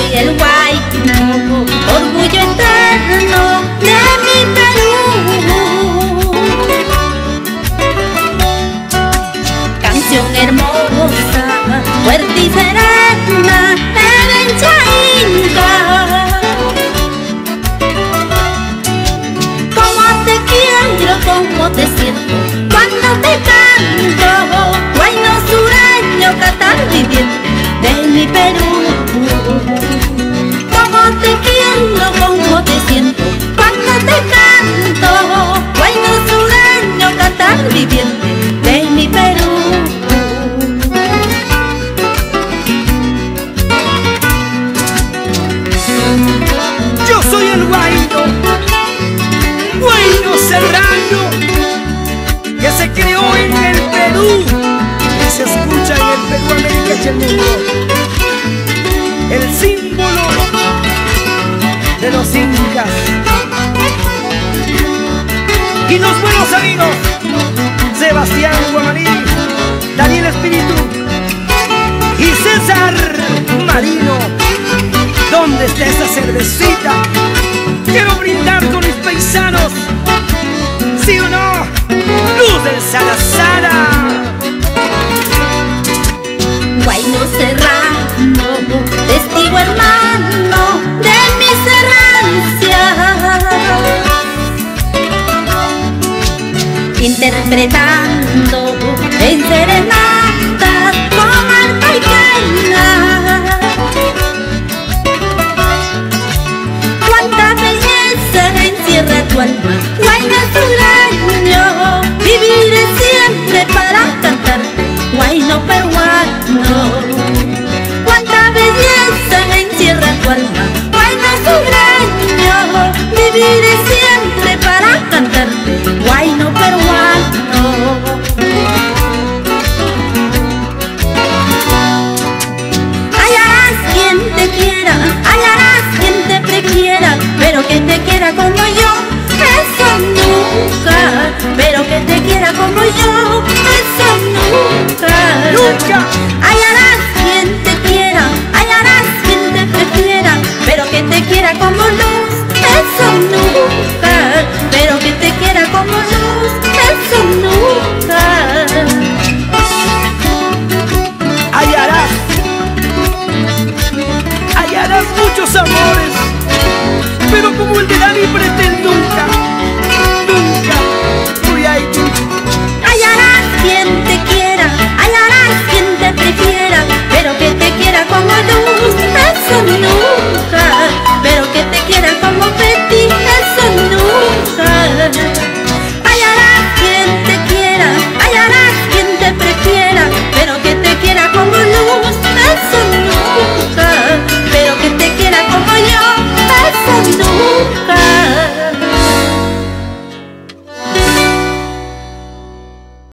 soy el huayno, orgullo eterno de mi Perú. Canción hermosa, fuerte y serena, herencia inca. Cómo te quiero, cómo te siento cuando te canto, huayno sureño, catar viviente de mi Perú. Cómo te quiero, cómo te siento cuando te canto, huayno sureño, catar viviente de mi Perú. Yo soy el huayno, huayno serrano, que se creó en el Perú y se escucha en el Perú, América y el mundo. El símbolo de los incas. Y los buenos amigos Sebastián Guamaní, Daniel Espíritu y César Marino. ¿Dónde está esa cervecita? Quiero brindar con mis paisanos. ¿Sí o no? Luz del Salazar. Huayno serrano, testigo hermano de mis errancias, interpretando en serenata con arpa y quena. Cuánta belleza encierra tu alma, huayno sureño, viviré siempre para cantarte, huayno peruano. Cuánta belleza encierra tu alma, huayno sureño, viviré siempre para cantarte, huayno peruano. Hallarás quien te quiera, hallarás quien te prefiera, pero que te quiera como yo, eso nunca. Pero que te quiera como yo, eso nunca. ¡Nunca! Hallarás quien te quiera, hallarás quien te prefiera, pero que te quiera como luz, eso nunca.